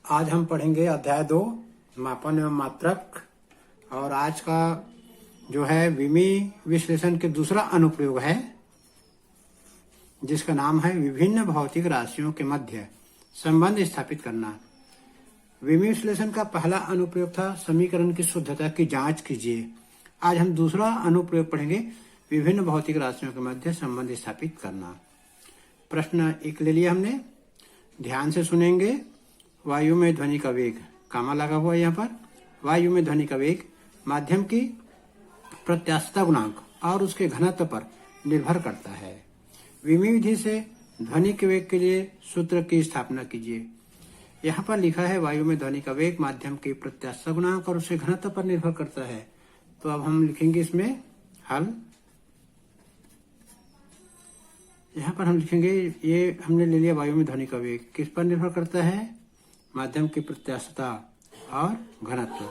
आज हम पढ़ेंगे अध्याय 2 मापन एवं मात्रक। और आज का जो है विमी विश्लेषण के दूसरा अनुप्रयोग है, जिसका नाम है विभिन्न भौतिक राशियों के मध्य संबंध स्थापित करना। विमी विश्लेषण का पहला अनुप्रयोग था समीकरण की शुद्धता की जांच कीजिए। आज हम दूसरा अनुप्रयोग पढ़ेंगे, विभिन्न भौतिक राशियों के मध्य संबंध स्थापित करना। प्रश्न 1 ले लिया हमने, ध्यान से सुनेंगे। वायु में ध्वनि का वेग, कामा लगा हुआ है यहाँ पर। वायु में ध्वनि का वेग माध्यम की प्रत्यास्थता गुणांक और उसके घनत्व पर निर्भर करता है। विमी विधि से ध्वनि के वेग के लिए सूत्र की स्थापना कीजिए। यहाँ पर लिखा है वायु में ध्वनि का वेग माध्यम की प्रत्यास्थता गुणांक और उसके घनत्व पर निर्भर करता है। तो अब हम लिखेंगे इसमें हल। यहाँ पर हम लिखेंगे, ये हमने ले लिया वायु में ध्वनि का वेग किस पर निर्भर करता है, माध्यम की प्रत्यास्थता और घनत्व।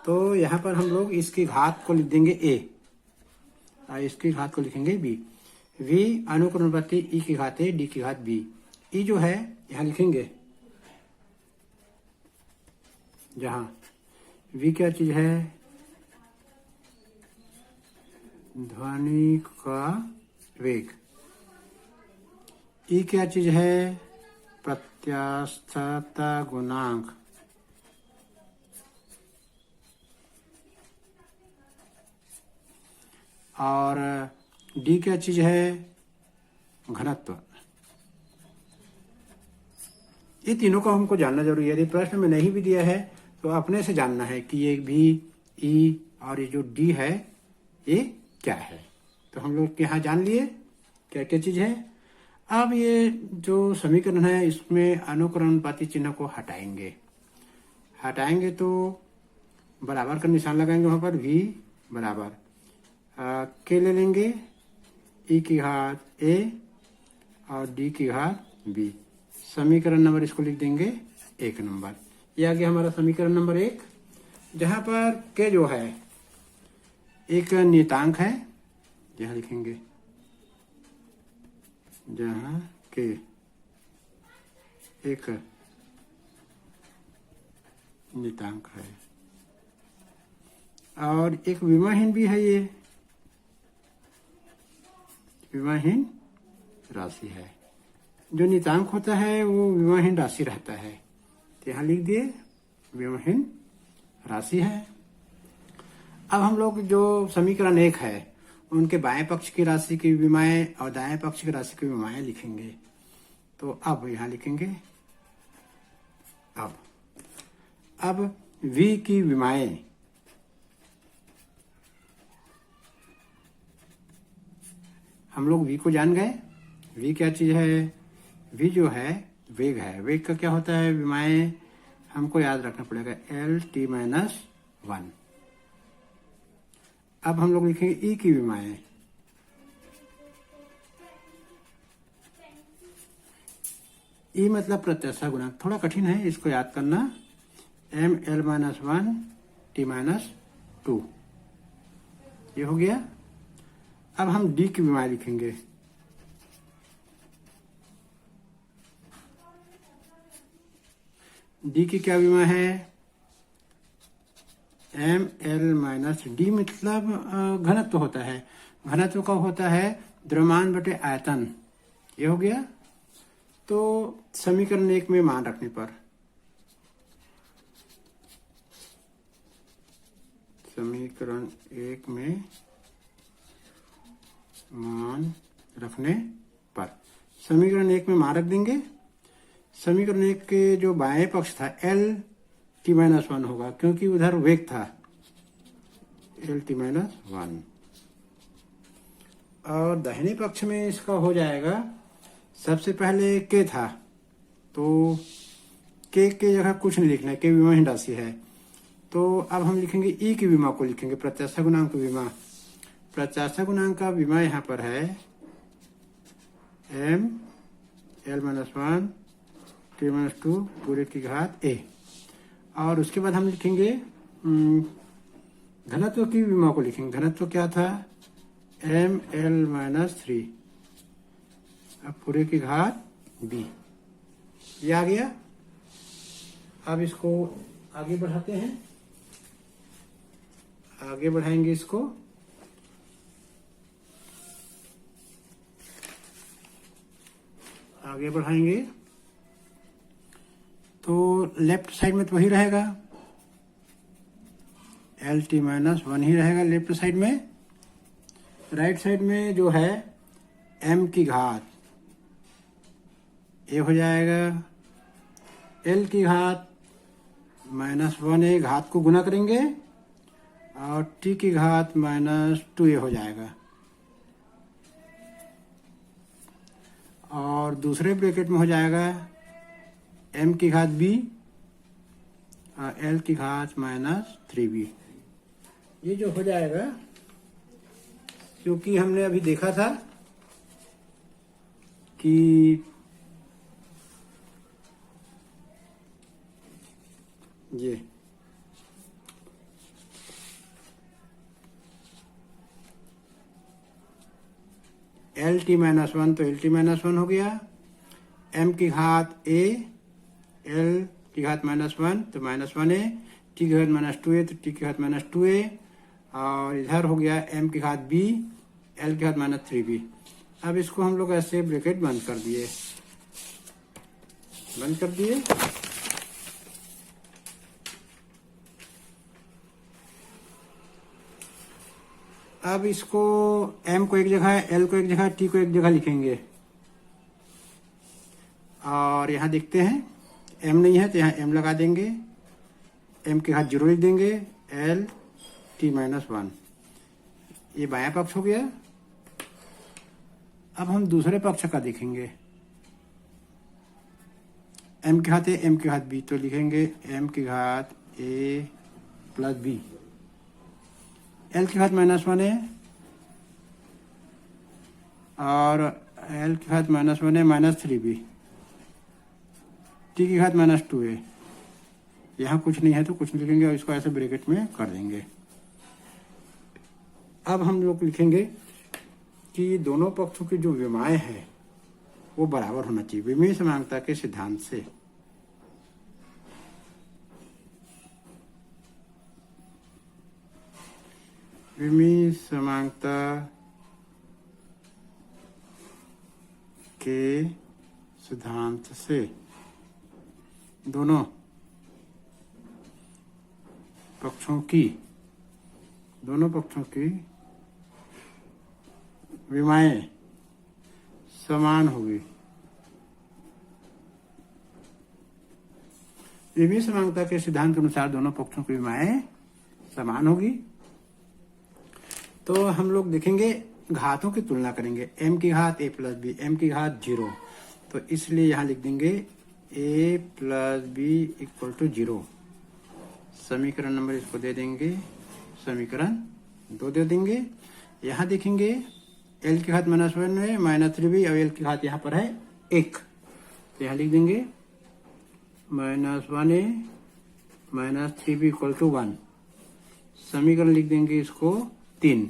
तो यहाँ पर हम लोग इसकी घात को लिख देंगे a और इसकी घात को लिखेंगे b। v अनुक्रमणिति e की घात a, d की घात b। e जो है यहाँ लिखेंगे, जहाँ v क्या चीज है, ध्वनि का वेग। ई क्या चीज है, प्रत्यास्थता गुणांक। और डी क्या चीज है, घनत्व। ये तीनों को हमको जानना जरूरी है। यदि प्रश्न में नहीं भी दिया है तो अपने से जानना है कि ये भी, ई और ये जो डी है ये क्या है। तो हम लोग यहाँ जान लिए क्या क्या चीज है। अब ये जो समीकरण है इसमें अनुक्रमणिति चिन्ह को हटाएंगे तो बराबर का निशान लगाएंगे वहां पर। v बराबर के ले लेंगे e की घात a और d की घात b। समीकरण नंबर इसको लिख देंगे 1 नंबर। ये आ गया हमारा समीकरण नंबर 1, जहां पर के जो है एक नियतांक है, यहां लिखेंगे जहां के एक नियतांक है और एक विमाहीन भी है। ये विमाहीन राशि है। जो नियतांक होता है वो विमाहीन राशि रहता है। तो यहाँ लिख दिए विमाहीन राशि है। अब हम लोग जो समीकरण 1 है उनके बाएं पक्ष की राशि की विमाएं और दाएं पक्ष की राशि की विमाएं लिखेंगे। तो अब यहां लिखेंगे, अब v की विमाएं हम लोग v को जान गए। v क्या चीज है, v जो है वेग है। वेग का क्या होता है, विमाएं हमको याद रखना पड़ेगा, L-T-1। अब हम लोग लिखेंगे ई की विमाएं। ई मतलब प्रत्यास्थता गुणांक, थोड़ा कठिन है इसको याद करना। M-L-1 T-2 ये हो गया। अब हम डी की विमाएं लिखेंगे। डी की क्या विमा है, M-L-D मतलब घनत्व होता है। घनत्व का होता है द्रव्यमान बटे आयतन। ये हो गया। तो समीकरण 1 में मान रखने पर, समीकरण 1 में मान रखने पर, समीकरण 1 में मान रख देंगे। समीकरण 1 के जो बाएं पक्ष था L-T-1 होगा, क्योंकि उधर वेग था L-T-1। और दाहिने पक्ष में इसका हो जाएगा, सबसे पहले के था तो के जगह कुछ नहीं लिखना है, के विमाहीन राशि है। तो अब हम लिखेंगे ई की विमा को लिखेंगे, प्रत्यास्थता गुणांक की विमा। प्रत्यास्थता गुणांक का विमा यहाँ पर है M-L-1 T-2 पूरे की घात a। और उसके बाद हम लिखेंगे घनत्व की विमा को लिखेंगे। घनत्व क्या था, M-L-3 अब पूरे की घात b। ये आ गया। अब इसको आगे बढ़ाते हैं, आगे बढ़ाएंगे इसको। आगे बढ़ाएंगे तो लेफ्ट साइड में तो वही रहेगा, एल टी माइनस वन ही रहेगा लेफ्ट साइड में। राइट साइड में जो है एम की घात ए हो जाएगा, एल की घात माइनस वन ए, घात को गुना करेंगे और टी की घात माइनस टू ए हो जाएगा। और दूसरे ब्रैकेट में हो जाएगा एम की घात बी और एल की घात माइनस थ्री बी। ये जो हो जाएगा, क्योंकि हमने अभी देखा था कि ये एल टी माइनस वन तो एल टी माइनस वन हो गया, एम की घात ए, एल की घात माइनस वन तो माइनस वन ए, टी की घात माइनस टू ए तो टी की घात माइनस टू ए, और इधर हो गया एम की घात बी, एल की घात माइनस थ्री बी। अब इसको हम लोग ऐसे ब्रैकेट बंद कर दिए, बंद कर दिए। अब इसको m को एक जगह, l को एक जगह, t को एक जगह लिखेंगे। और यहाँ देखते हैं m नहीं है तो यहाँ m लगा देंगे, m के घात जीरो लिख देंगे, l t माइनस वन। ये बायां पक्ष हो गया। अब हम दूसरे पक्ष का देखेंगे, m की घात a, m की घात b तो लिखेंगे m की घात a प्लस b, एल की घात माइनस वन है और एल की घात माइनस वन है माइनस थ्री बी, टी की घात माइनस टू है। यहाँ कुछ नहीं है तो कुछ लिखेंगे और इसको ऐसे ब्रैकेट में कर देंगे। अब हम लोग लिखेंगे कि दोनों पक्षों की जो विमाएं हैं वो बराबर होना चाहिए विमीय समानता के सिद्धांत से। विमीय समानता के सिद्धांत से दोनों पक्षों की विमाएं समान होगी। विमीय समानता के सिद्धांत के अनुसार दोनों पक्षों की विमाएं समान होगी। तो हम लोग देखेंगे, घातों की तुलना करेंगे, m की घात a प्लस बी, m की घात जीरो, तो इसलिए यहाँ लिख देंगे a plus B equal to zero. समीकरण नंबर इसको दे देंगे, समीकरण 2 दे देंगे। यहाँ देखेंगे l की घात माइनस वन है माइनस थ्री बी, और l की घात यहाँ पर है 1, तो यहाँ लिख देंगे minus one A minus three B equal to one. समीकरण लिख देंगे इसको 3।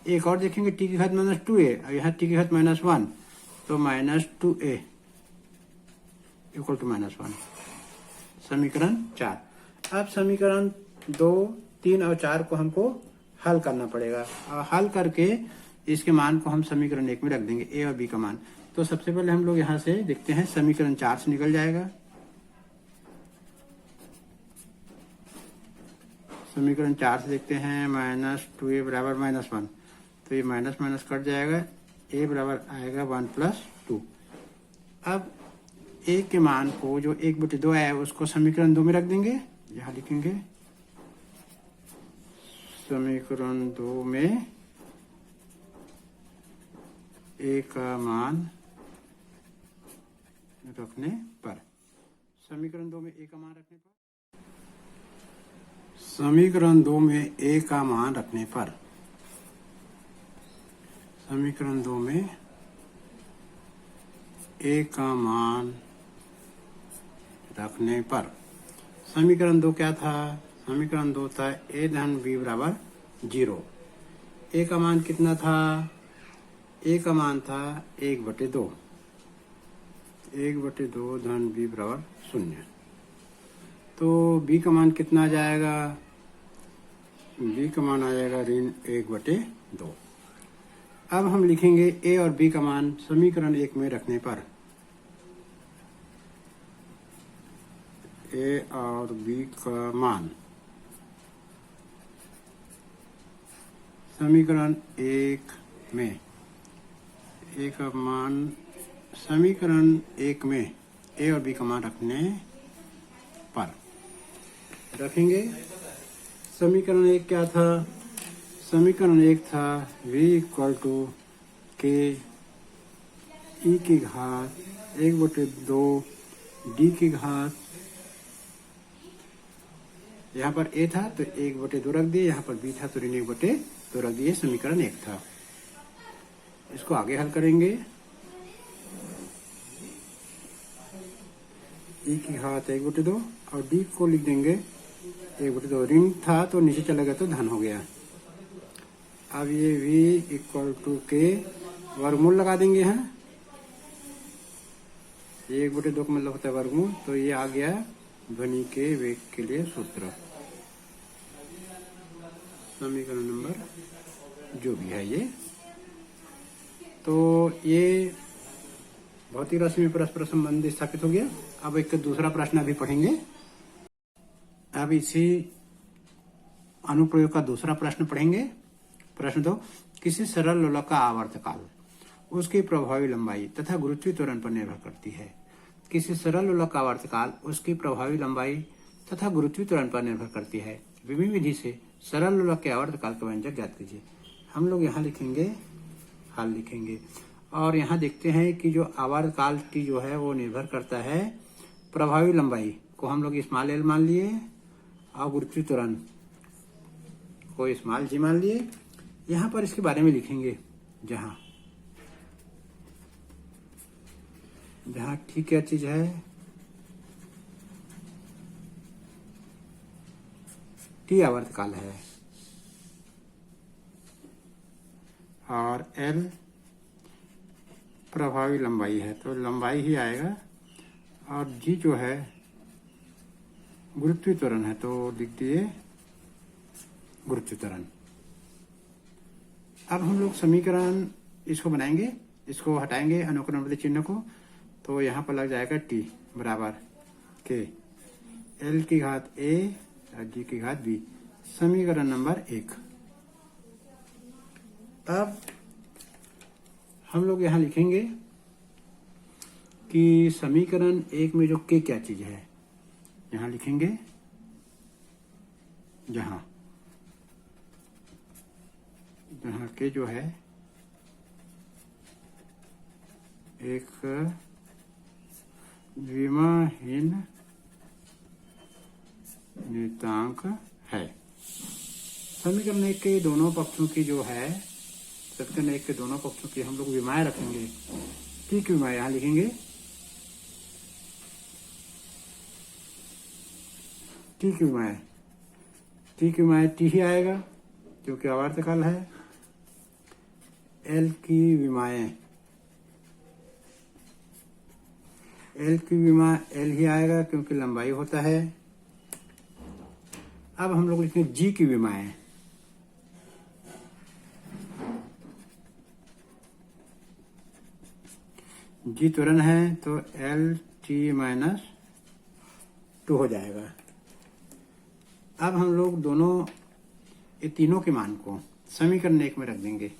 एक और देखेंगे टी की घात माइनस टू ए, और यहाँ टी की घात माइनस वन, तो minus two A equal to minus one. समीकरण 4। अब समीकरण 2, 3 और 4 को हमको हल करना पड़ेगा, और हल करके इसके मान को हम समीकरण 1 में रख देंगे, ए और बी का मान। तो सबसे पहले हम लोग यहाँ से देखते हैं, समीकरण 4 से निकल जाएगा। समीकरण 4 से देखते हैं, माइनस टू ए बराबर माइनस वन, तो ये माइनस माइनस कट जाएगा, ए बराबर आएगा 1 प्लस 2। अब ए के मान को जो 1/2 आया उसको समीकरण 2 में रख देंगे। यहाँ लिखेंगे समीकरण 2 में ए का मान रखने पर, समीकरण 2 में ए का मान रखने पर, समीकरण 2 में ए का मान रखने पर, समीकरण 2 में ए का मान रखने पर, समीकरण 2 क्या था? समीकरण 2 था ए धन बी बराबर 0। ए का मान कितना था? ए का मान था 1/2, 1/2 धन बी बराबर 0। तो बी का मान कितना आ जाएगा? बी का मान आ जाएगा ऋण 1/2। अब हम लिखेंगे ए और बी का मान समीकरण 1 में रखने पर। ए और बी का मान समीकरण 1 में, ए का मान समीकरण 1 में ए और बी का मान रखने पर रखेंगे। समीकरण 1 क्या था? समीकरण 1 था v इक्वल टू के ई की घात 1/2 डी की घात, यहाँ पर a था तो 1/2 रख दिए, यहाँ पर b था तो ऋण 1/2 रख दिए। समीकरण 1 था। इसको आगे हल करेंगे। e की घात 1/2 और d को लिख देंगे 1/2। ऋण था तो नीचे चला गया तो धन हो गया। अब ये v इक्वल टू के वर्गमूल लगा देंगे। यहाँ 1/2 का मतलब होता है वर्गमूल, तो ये आ गया ध्वनि के वेग के लिए सूत्र। समीकरण नंबर जो भी है ये, तो ये भौतिक राशि में परस्पर संबंध स्थापित हो गया। अब एक दूसरा प्रश्न अभी पढ़ेंगे। अब इसी अनुप्रयोग का दूसरा प्रश्न पढ़ेंगे। प्रश्न 2, किसी सरल लोलक का आवर्तकाल उसकी प्रभावी लंबाई तथा गुरुत्वीय त्वरण पर निर्भर करती है। किसी सरल लोलक का आवर्तकाल उसकी प्रभावी लंबाई तथा गुरुत्वीय त्वरण पर निर्भर करती है। विभिन्न विधि से सरल लोलक के आवर्तकाल का व्यंजक ज्ञात कीजिए। हम लोग यहाँ लिखेंगे, हल लिखेंगे, और यहाँ देखते हैं कि जो आवर्तकाल की जो है वो निर्भर करता है प्रभावी लंबाई को हम लोग स्मॉल एल मान लिए और गुरुत्वीय त्वरण को स्मॉल जी मान लिए। यहाँ पर इसके बारे में लिखेंगे, जहाँ जहाँ ठीक क्या चीज है, टी आवर्तकाल है और एल प्रभावी लंबाई है, तो लंबाई ही आएगा, और जी जो है गुरुत्वीय त्वरण है, तो लिख दिए गुरुत्वीय त्वरण। अब हम लोग समीकरण इसको बनाएंगे, इसको हटाएंगे अनुक्रमणित चिन्ह को, तो यहाँ पर लग जाएगा टी बराबर के एल की घात ए और जी की घात बी। समीकरण नंबर 1। अब हम लोग यहाँ लिखेंगे कि समीकरण 1 में जो के क्या चीज है, यहाँ लिखेंगे, जहाँ जहाँ के जो है एक विमाहीन नियतांक है। समीकरण 1 के दोनों पक्षों की जो है, समीकरण 1 के दोनों पक्षों की हम लोग विमाएं रखेंगे। टी की विमाएं यहाँ लिखेंगे, टी की विमाएं, टी की विमाएं टी ही आएगा क्योंकि आवर्तकाल है। एल की विमाएं, एल की विमा एल ही आएगा क्योंकि लंबाई होता है। अब हम लोग लिखेंगे जी की विमाएं, जी त्वरण है तो एल टी माइनस 2 हो जाएगा। अब हम लोग दोनों ये तीनों के मान को समीकरण 1 में रख देंगे।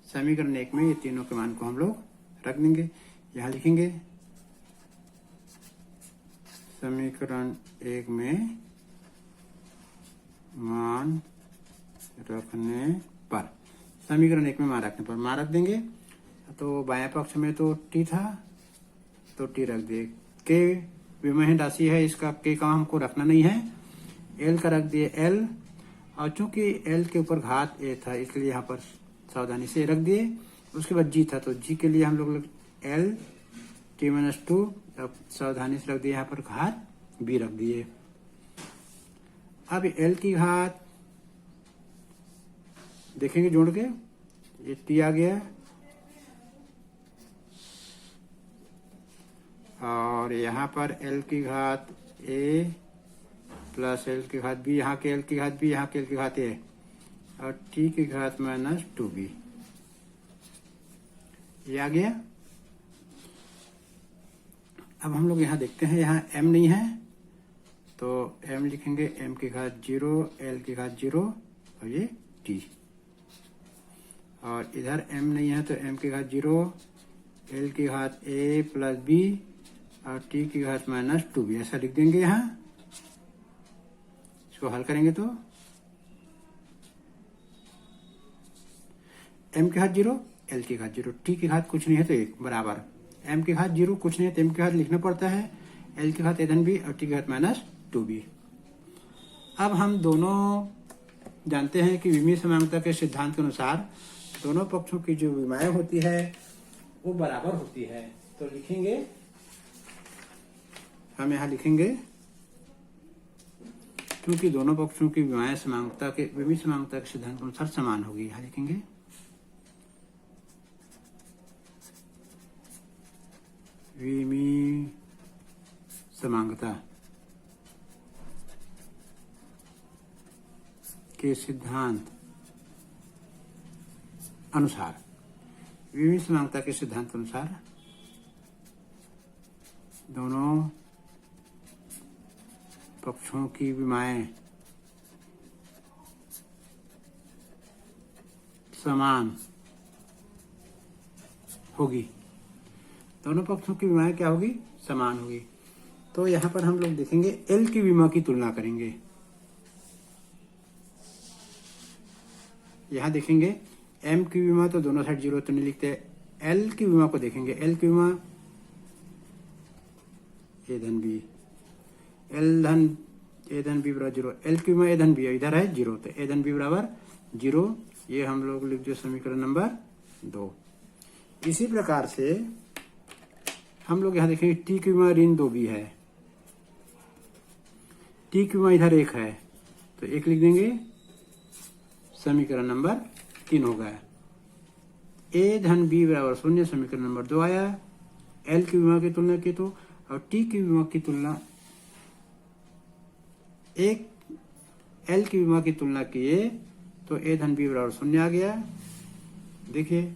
समीकरण 1 में ये तीनों के मान को हम लोग रख देंगे। यहाँ लिखेंगे समीकरण 1 में मान रखने पर, समीकरण 1 में मान रखने पर मान रख देंगे। तो बाएं पक्ष में तो टी था तो टी रख दिए। के विमाहीन राशि है, इसका के का हमको रखना नहीं है। एल का रख दिए एल, और चूंकि एल के ऊपर घात ए था इसलिए यहाँ पर सावधानी से रख दिए। उसके बाद जी था तो जी के लिए हम लोग एल टी माइनस 2, अब सावधानी से रख दिए, यहाँ पर घात बी रख दिए। अब एल की घात देखेंगे जोड़ के, ये टी आ गया, और यहाँ पर एल की घात ए प्लस एल की घात बी, यहाँ के एल की घात बी, यहाँ के एल की घात ए, और टी की घात माइनस 2b। ये आ गया। अब हम लोग यहाँ देखते हैं, यहाँ m नहीं है तो m लिखेंगे, m की घात 0, l की घात 0 और ये t। और इधर m नहीं है तो m की घात 0, l की घात a प्लस b और t की घात माइनस 2b, ऐसा लिख देंगे। यहाँ इसको हल करेंगे तो m की घात 0, l की घात 0, t की घात कुछ नहीं है तो 1 बराबर m की घात 0 कुछ नहीं है तो m की घात लिखना पड़ता है, l की घात a धन b और t की घात माइनस 2b। अब हम दोनों जानते हैं कि विमीय समांगता के सिद्धांत के अनुसार दोनों पक्षों की जो विमाएं होती है वो बराबर होती है। तो लिखेंगे, हम यहाँ लिखेंगे क्योंकि दोनों पक्षों की विमाएं विमीय समांगता के सिद्धांत के अनुसार समान होगी। यहाँ लिखेंगे विमीय समांगता के सिद्धांत अनुसार, विमीय समांगता के सिद्धांत अनुसार दोनों पक्षों की विमाएं समान होगी। दोनों पक्षों की विमाएं क्या होगी? समान होगी। तो यहाँ पर हम लोग देखेंगे एल की विमा की तुलना करेंगे। यहाँ देखेंगे एम की विमा तो दोनों साइड 0 तो नहीं लिखते, एल की विमा को देखेंगे। एल की विमा ए धन बी, एल धन ए धन बी बराबर 0, एल की विमा ए धन बी इधर है 0 तो ए धन बी बराबर 0। ये हम लोग लिख दिए समीकरण नंबर 2। इसी प्रकार से हम लोग यहाँ देखेंगे टी की विमा ऋण 2b है, टी की विमा इधर 1 है तो 1 लिख देंगे, समीकरण नंबर 3 हो गया। ए धन बी बराबर 0 समीकरण नंबर 2 आया। एल की विमा की तुलना की तो, और टी की विमा की तुलना एक एल की विमा की तुलना किए तो ए धन बी बराबर 0 आ गया। देखिए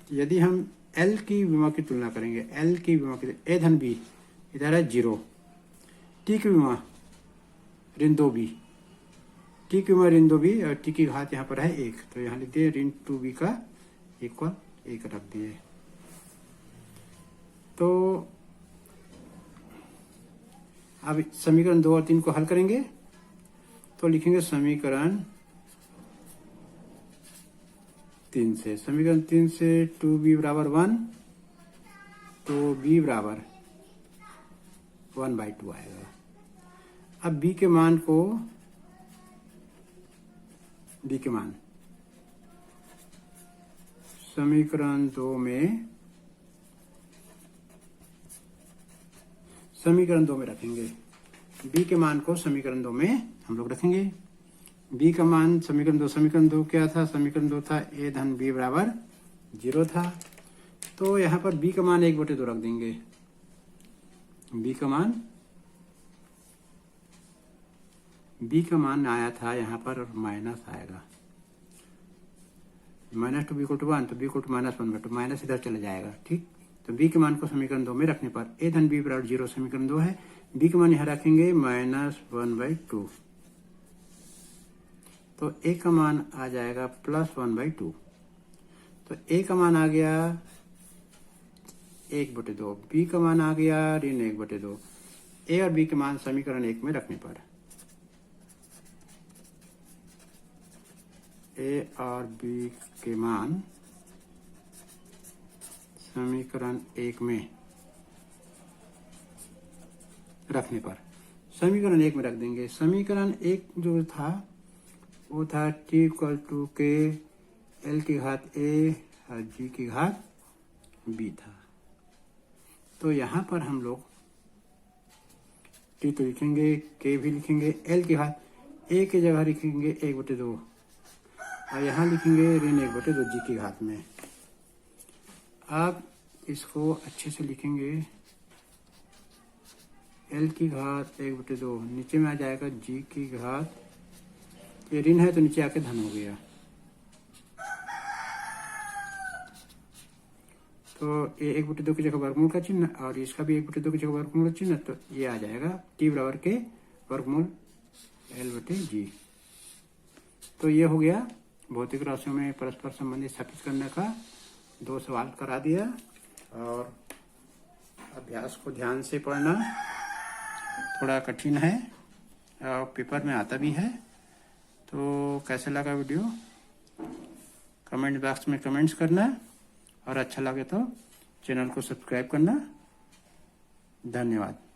यदि हम एल की विमा की तुलना करेंगे, एल की विमा की ए धन बी इधर है 0, टी की विमा ऋण 2b, टी की विमा ऋण 2b और टी की घात यहाँ पर है 1 तो यहाँ लिख दिए ऋण 2b का इक्वल 1 रख दिए। तो अब समीकरण 2 और 3 को हल करेंगे तो लिखेंगे समीकरण 3 से, समीकरण 3 से 2b बराबर 1 तो b बराबर 1/2 आएगा। अब b के मान को, b के मान समीकरण 2 में रखेंगे। b के मान को समीकरण 2 में हम लोग रखेंगे। b का मान समीकरण 2 क्या था? समीकरण 2 था a धन b बराबर 0 था। तो यहाँ पर b का मान 1/2 रख देंगे। b का मान आया था यहाँ पर और माइनस आएगा, -2 b = 1 तो b = -1/2, माइनस इधर चला जाएगा। ठीक, तो b के मान को समीकरण 2 में रखने पर a धन b बराबर 0 समीकरण 2 है, b का मान यहाँ रखेंगे -1/2 तो a का मान आ जाएगा +1/2। तो a का मान आ गया 1/2, b का मान आ गया ऋण 1/2। a और b के मान समीकरण 1 में रखने पर a और b के मान समीकरण 1 में रखने पर समीकरण 1 में रख देंगे। समीकरण 1 जो था वो था t = k l की घात a और g की घात b था। तो यहाँ पर हम लोग t तो लिखेंगे, k भी लिखेंगे, l की घात a की जगह लिखेंगे 1/2 और यहाँ लिखेंगे ऋण 1/2 g की घात में। अब इसको अच्छे से लिखेंगे। एल की घात 1/2, नीचे में आ जाएगा जी की घात, ये ऋण है तो नीचे आके धन हो गया। तो ये 1/2 की जगह वर्गमूल का चिन्ह और इसका भी 1/2 की जगह वर्गमूल का चिन्ह, तो ये आ जाएगा टी बराबर के वर्गमूल L/G। तो ये हो गया भौतिक राशियों में परस्पर संबंध स्थापित करने का 2 सवाल करा दिया। और अभ्यास को ध्यान से पढ़ना, थोड़ा कठिन है और पेपर में आता भी है। तो कैसा लगा वीडियो कमेंट बॉक्स में कमेंट्स करना, और अच्छा लगे तो चैनल को सब्सक्राइब करना। धन्यवाद।